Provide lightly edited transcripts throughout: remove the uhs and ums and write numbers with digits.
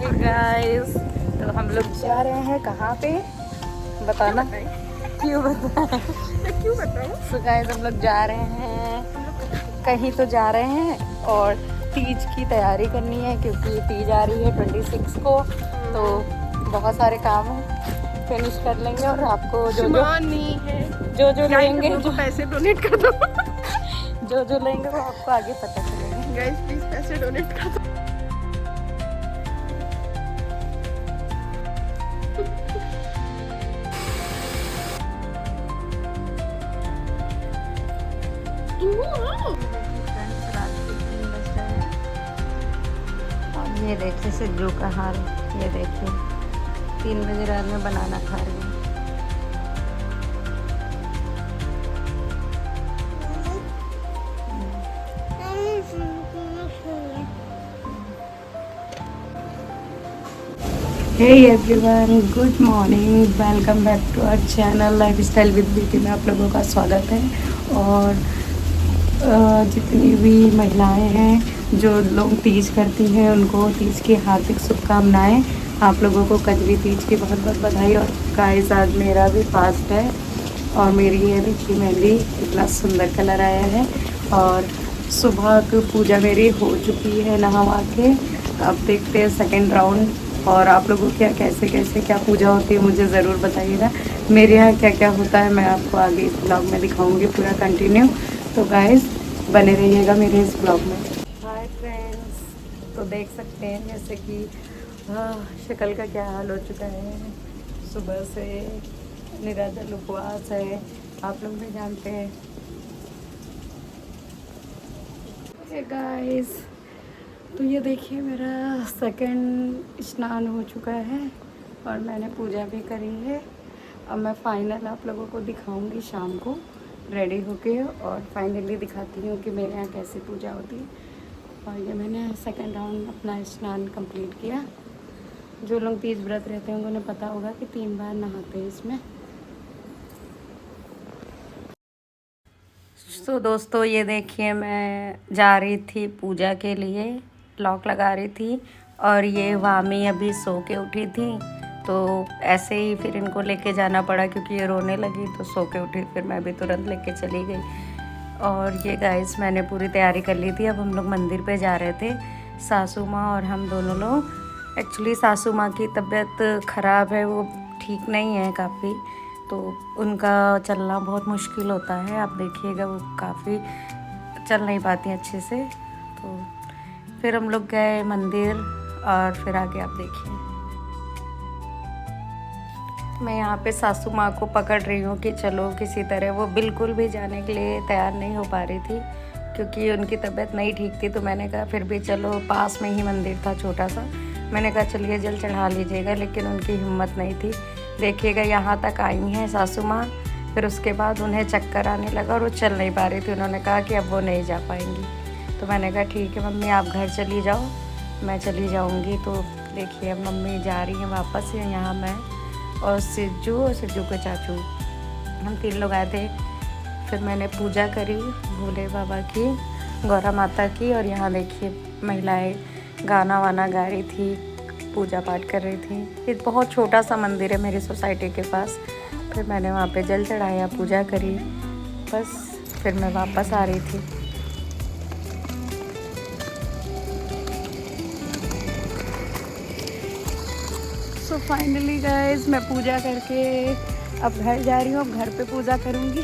Guys, तो हम लोग जा रहे हैं कहाँ पे बताना? क्यों बताएं? क्यों बताऊं? तो गाइस हम लोग जा रहे हैं कहीं तो जा रहे हैं और तीज की तैयारी करनी है क्योंकि तीज आ रही है 26 को। तो बहुत सारे काम हैं, फिनिश कर लेंगे और आपको जो लेंगे जो पैसे डोनेट कर दो। जो लेंगे वो आपको आगे पता चलेगा। गाइस प्लीज पैसे डोनेट कर दो। ये देखिए सिद्धू का हाल, ये देखिए 3 बजे रात में बनाना खा रही हूँ। Hey everyone, good morning, welcome back to our channel life style with beauty में आप लोगों का स्वागत है। और जितनी भी महिलाएं हैं जो लोग तीज करती हैं उनको तीज की हार्दिक शुभकामनाएं। आप लोगों को कजरी तीज की बहुत बहुत बधाई। और गाइस आज मेरा भी फास्ट है और मेरी ये देखिए मेहंदी कितना सुंदर कलर आया है। और सुबह की पूजा मेरी हो चुकी है नहा के। अब देखते हैं सेकेंड राउंड। और आप लोगों के यहाँ कैसे क्या पूजा होती है मुझे ज़रूर बताइएगा। मेरे यहाँ क्या क्या होता है मैं आपको आगे इस ब्लॉग में दिखाऊंगी पूरा कंटिन्यू। तो गाइस बने रहिएगा मेरे इस ब्लॉग में। हाय फ्रेंड्स, तो देख सकते हैं जैसे कि शक्ल का क्या हाल हो चुका है। सुबह से निराजल उपवास है, आप लोग भी जानते हैं। गाइस तो ये देखिए मेरा सेकंड स्नान हो चुका है और मैंने पूजा भी करी है। अब मैं फाइनल आप लोगों को दिखाऊंगी शाम को रेडी होके और फाइनली दिखाती हूँ कि मेरे यहाँ कैसी पूजा होती है। और ये मैंने सेकंड राउंड अपना स्नान कंप्लीट किया। जो लोग तीज व्रत रहते हैं उन्हें पता होगा कि 3 बार नहाते हैं इसमें। तो दोस्तों ये देखिए मैं जा रही थी पूजा के लिए, लॉक लगा रही थी और ये वामी अभी सो के उठी थी। तो ऐसे ही फिर इनको लेके जाना पड़ा क्योंकि ये रोने लगी तो सो के उठी। फिर मैं भी तुरंत लेके चली गई। और ये गाइस मैंने पूरी तैयारी कर ली थी। अब हम लोग मंदिर पे जा रहे थे, सासू माँ और हम दोनों लोग। एक्चुअली सासू माँ की तबीयत ख़राब है, वो ठीक नहीं है काफ़ी, तो उनका चलना बहुत मुश्किल होता है। आप देखिएगा वो काफ़ी चल नहीं पाती अच्छे से। तो फिर हम लोग गए मंदिर और फिर आगे आप देखिए। मैं यहाँ पे सासू माँ को पकड़ रही हूँ कि चलो किसी तरह। वो बिल्कुल भी जाने के लिए तैयार नहीं हो पा रही थी क्योंकि उनकी तबीयत नहीं ठीक थी। तो मैंने कहा फिर भी चलो, पास में ही मंदिर था छोटा सा, मैंने कहा चलिए जल चढ़ा लीजिएगा, लेकिन उनकी हिम्मत नहीं थी। देखिएगा यहाँ तक आई हैं सासू माँ, फिर उसके बाद उन्हें चक्कर आने लगा और वो चल नहीं पा रही थी। उन्होंने कहा कि अब वो नहीं जा पाएंगी। तो मैंने कहा ठीक है मम्मी आप घर चली जाओ, मैं चली जाऊंगी। तो देखिए अब मम्मी जा रही हैं वापस। यहाँ मैं और सिज्जू के चाचू, हम 3 लोग आए थे। फिर मैंने पूजा करी भोले बाबा की, गौरा माता की। और यहाँ देखिए महिलाएं गाना वाना गा रही थी, पूजा पाठ कर रही थी। ये बहुत छोटा सा मंदिर है मेरी सोसाइटी के पास। फिर मैंने वहाँ पे जल चढ़ाया, पूजा करी, बस फिर मैं वापस आ रही थी। सो फाइनली गाइस मैं पूजा करके अब घर जा रही हूँ। अब घर पे पूजा करूँगी,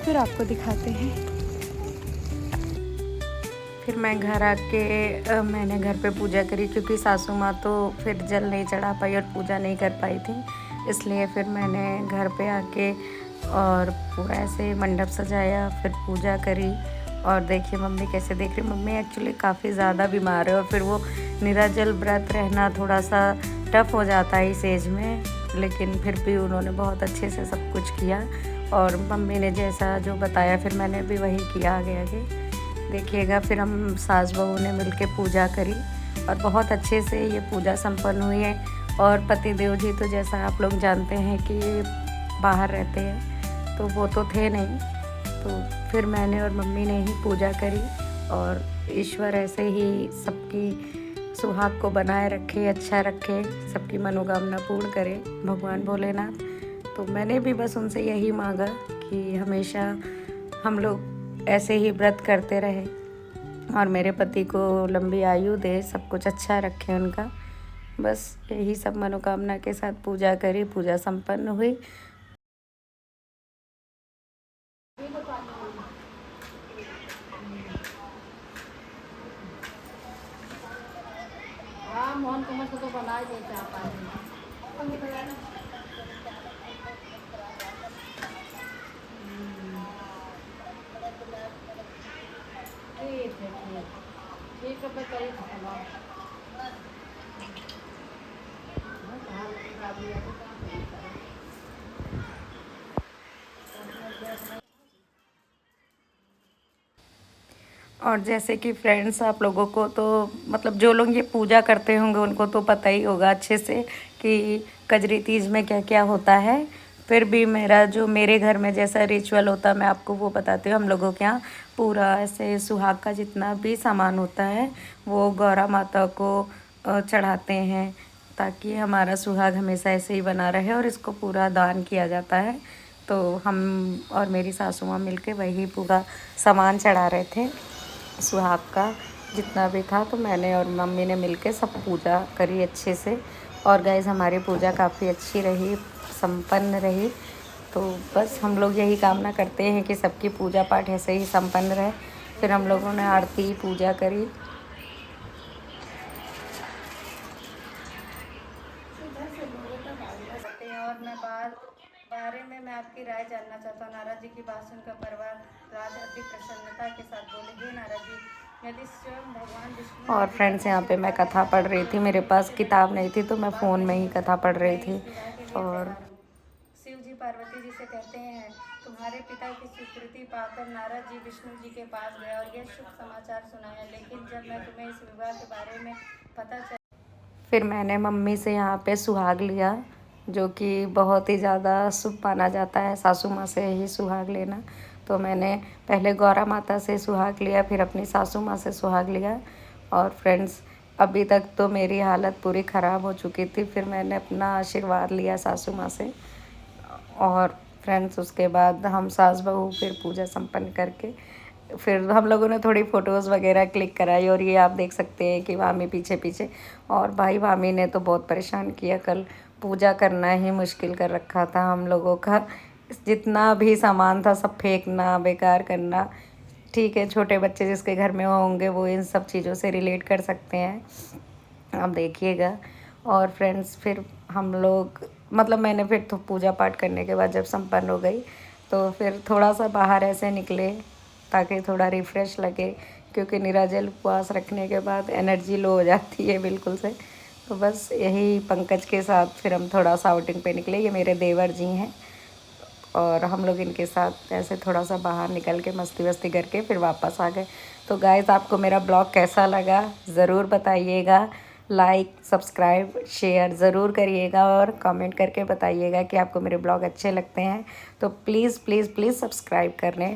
फिर आपको दिखाते हैं। फिर मैं घर आके मैंने घर पे पूजा करी क्योंकि सासू माँ तो फिर जल नहीं चढ़ा पाई और पूजा नहीं कर पाई थी, इसलिए फिर मैंने घर पे आके और पूरा ऐसे मंडप सजाया, फिर पूजा करी। और देखिए मम्मी कैसे देख रही। मम्मी एक्चुअली काफ़ी ज़्यादा बीमार है और फिर वो निराजल व्रत रहना थोड़ा सा टफ हो जाता है इस एज में, लेकिन फिर भी उन्होंने बहुत अच्छे से सब कुछ किया। और मम्मी ने जैसा जो बताया फिर मैंने भी वही किया आगे आगे। देखिएगा फिर हम सास बहू ने मिलके पूजा करी और बहुत अच्छे से ये पूजा संपन्न हुई है। और पतिदेव जी तो जैसा आप लोग जानते हैं कि बाहर रहते हैं, तो वो तो थे नहीं। तो फिर मैंने और मम्मी ने ही पूजा करी और ईश्वर ऐसे ही सबकी सुहाग को बनाए रखे, अच्छा रखे, सबकी मनोकामना पूर्ण करे भगवान भोलेनाथ। तो मैंने भी बस उनसे यही मांगा कि हमेशा हम लोग ऐसे ही व्रत करते रहे और मेरे पति को लंबी आयु दे, सब कुछ अच्छा रखे उनका। बस यही सब मनोकामना के साथ पूजा करी, पूजा संपन्न हुई। हाँ मोहन कमर को तो बना ही देता है पानी। ठीक है ठीक है मैं करी खाना। और जैसे कि फ्रेंड्स, आप लोगों को तो मतलब जो लोग ये पूजा करते होंगे उनको तो पता ही होगा अच्छे से कि कजरी तीज में क्या क्या होता है। फिर भी मेरा जो मेरे घर में जैसा रिचुअल होता है मैं आपको वो बताती हूँ। हम लोगों के यहाँ पूरा ऐसे सुहाग का जितना भी सामान होता है वो गौरा माता को चढ़ाते हैं, ताकि हमारा सुहाग हमेशा ऐसे ही बना रहे, और इसको पूरा दान किया जाता है। तो हम और मेरी सासू माँ मिलके वही पूरा सामान चढ़ा रहे थे सुहाग का जितना भी था। तो मैंने और मम्मी ने मिलके सब पूजा करी अच्छे से। और गाइस हमारी पूजा काफ़ी अच्छी रही, संपन्न रही। तो बस हम लोग यही कामना करते हैं कि सबकी पूजा पाठ ऐसे ही संपन्न रहे। फिर हम लोगों ने आरती पूजा करी। और मैं बारे में मैं आपकी राय जानना चाहता हूँ। नारद जी की बात सुनकर परिवार राज अति प्रसन्नता के साथ बोले, हे नारद जी, यदि स्वयं भगवान विष्णु। और फ्रेंड्स, यहाँ पे मैं कथा पढ़ रही थी, मेरे पास किताब नहीं थी तो मैं फ़ोन में ही कथा पढ़ रही थी। और शिव जी पार्वती जी से कहते हैं, तुम्हारे पिता की स्वीकृति पाकर नारद जी विष्णु जी के पास गए और यह शुभ समाचार सुनाया। लेकिन जब मैं तुम्हें इस विवाह के बारे में पता चला, फिर मैंने मम्मी से यहाँ पे सुहाग लिया, जो कि बहुत ही ज़्यादा शुभ माना जाता है सासू माँ से ही सुहाग लेना। तो मैंने पहले गौरा माता से सुहाग लिया, फिर अपनी सासू माँ से सुहाग लिया। और फ्रेंड्स, अभी तक तो मेरी हालत पूरी ख़राब हो चुकी थी, फिर मैंने अपना आशीर्वाद लिया सासू माँ से। और फ्रेंड्स, उसके बाद हम सास बहू फिर पूजा संपन्न करके फिर हम लोगों ने थोड़ी फ़ोटोज़ वगैरह क्लिक कराई। और ये आप देख सकते हैं कि वामी पीछे पीछे, और भाई वामी ने तो बहुत परेशान किया। कल पूजा करना ही मुश्किल कर रखा था हम लोगों का। जितना भी सामान था सब फेंकना, बेकार करना। ठीक है, छोटे बच्चे जिसके घर में होंगे वो इन सब चीज़ों से रिलेट कर सकते हैं, आप देखिएगा। और फ्रेंड्स, फिर हम लोग मतलब मैंने फिर तो पूजा पाठ करने के बाद जब संपन्न हो गई तो फिर थोड़ा सा बाहर ऐसे निकले ताकि थोड़ा रिफ़्रेश लगे, क्योंकि निराजल उपवास रखने के बाद एनर्जी लो हो जाती है बिल्कुल से। तो बस यही पंकज के साथ फिर हम थोड़ा सा आउटिंग पे निकले। ये मेरे देवर जी हैं और हम लोग इनके साथ ऐसे थोड़ा सा बाहर निकल के मस्ती वस्ती करके फिर वापस आ गए। तो गाइस, आपको मेरा ब्लॉग कैसा लगा ज़रूर बताइएगा। लाइक, सब्सक्राइब, शेयर ज़रूर करिएगा और कमेंट करके बताइएगा कि आपको मेरे ब्लॉग अच्छे लगते हैं। तो प्लीज़ प्लीज़ प्लीज़ सब्सक्राइब करने